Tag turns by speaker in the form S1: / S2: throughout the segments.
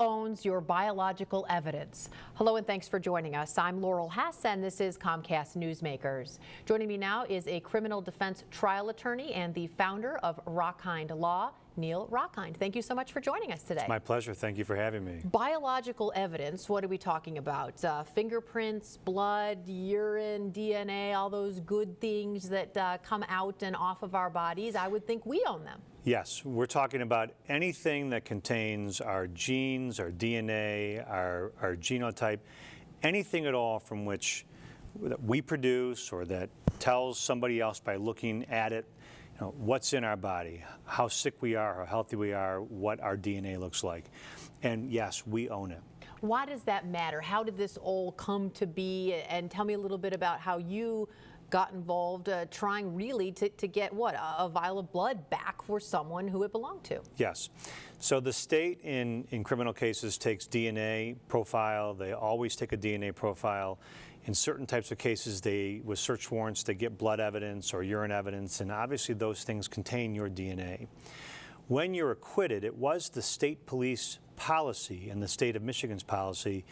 S1: owns your biological evidence? Hello and thanks for joining us. I'm Laurel Hess and this is Comcast Newsmakers. Joining me now is a criminal defense trial attorney and the founder of Rockind Law, Neil Rockind. Thank you so much for joining us today.
S2: It's my pleasure. Thank you for having me.
S1: Biological evidence, what are we talking about? Fingerprints, blood, urine, DNA, all those good things that come out and off of our bodies. I would think we own them.
S2: Yes, we're talking about anything that contains our genes, our DNA, our genotype, anything at all from which that we produce or that tells somebody else by looking at it, you know, what's in our body, how sick we are, how healthy we are, what our DNA looks like. And yes, we own it.
S1: Why does that matter? How did this all come to be? And tell me a little bit about how you got involved trying really to get what, a vial of blood back for someone who it belonged to.
S2: Yes. So the state in criminal cases takes DNA profile. They always take a DNA profile. In certain types of cases, with search warrants, they get blood evidence or urine evidence, and obviously those things contain your DNA. When you're acquitted, it was the state police policy and the state of Michigan's policy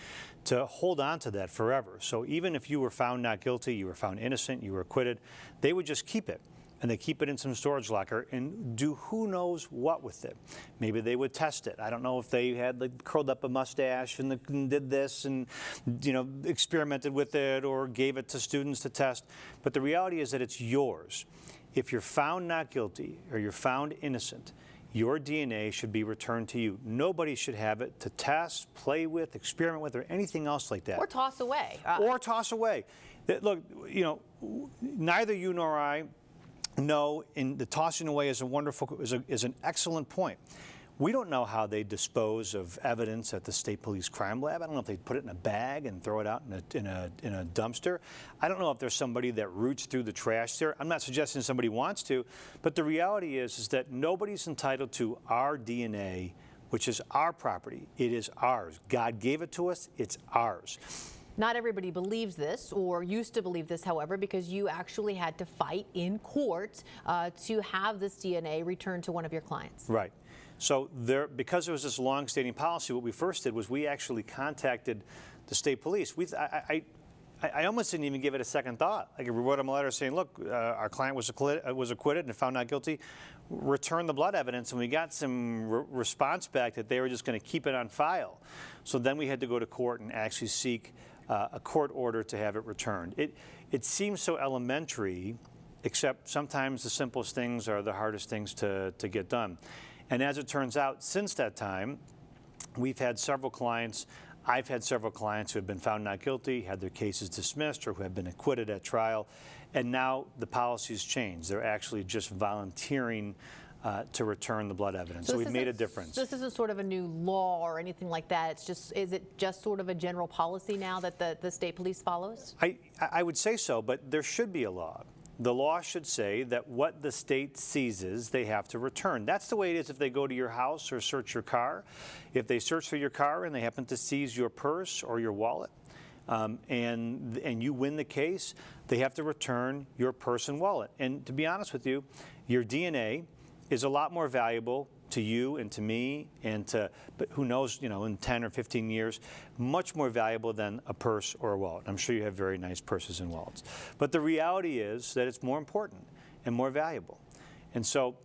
S2: to hold on to that forever. So even if you were found not guilty, you were found innocent, you were acquitted, they would just keep it. And they keep it in some storage locker and do who knows what with it. Maybe they would test it. I don't know if they had curled up a mustache and did this and experimented with it or gave it to students to test. But the reality is that it's yours. If you're found not guilty or you're found innocent, your DNA should be returned to you. Nobody should have it to test, play with, experiment with, or anything else like that.
S1: Or toss away.
S2: Or toss away. Look, neither you nor I know, in the tossing away is an excellent point. We don't know how they dispose of evidence at the state police crime lab. I don't know if they put it in a bag and throw it out in a dumpster. I don't know if there's somebody that roots through the trash there. I'm not suggesting somebody wants to, but the reality is that nobody's entitled to our DNA, which is our property. It is ours. God gave it to us. It's ours.
S1: Not everybody believes this, or used to believe this, however, because you actually had to fight in court to have this DNA returned to one of your clients.
S2: Right. So because there was this long-standing policy, what we first did was we actually contacted the state police. I almost didn't even give it a second thought. Like, we wrote them a letter saying, look, our client was acquitted and found not guilty. Return the blood evidence, and we got some response back that they were just going to keep it on file. So then we had to go to court and actually seek a court order to have it returned. It seems so elementary, except sometimes the simplest things are the hardest things to get done. And as it turns out, since that time, we've had several clients. I've had several clients who have been found not guilty, had their cases dismissed, or who have been acquitted at trial. And now the policy's changed. They're actually just volunteering to return the blood evidence. So we've made a difference.
S1: This isn't sort of a new law or anything like that. Is it just sort of a general policy now that the state police follows?
S2: I would say so, but there should be a law. The law should say that what the state seizes, they have to return. That's the way it is if they go to your house or search your car. If they search for your car and they happen to seize your purse or your wallet, and you win the case, they have to return your purse and wallet. And to be honest with you, your DNA is a lot more valuable to you and to me and but who knows, in 10 or 15 years, much more valuable than a purse or a wallet. I'm sure you have very nice purses and wallets. But the reality is that it's more important and more valuable. And so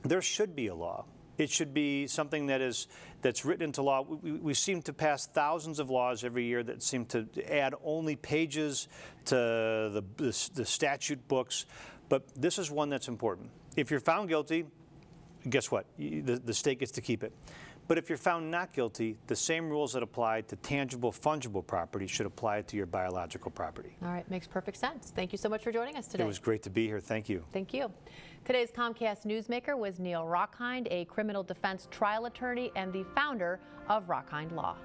S2: there should be a law. It should be something that's written into law. We seem to pass thousands of laws every year that seem to add only pages to the statute books. But this is one that's important. If you're found guilty, guess what? The state gets to keep it. But if you're found not guilty, the same rules that apply to tangible, fungible property should apply to your biological property.
S1: All right, makes perfect sense. Thank you so much for joining us today.
S2: It was great to be here. Thank you.
S1: Thank you. Today's Comcast Newsmaker was Neil Rockind, a criminal defense trial attorney and the founder of Rockind Law.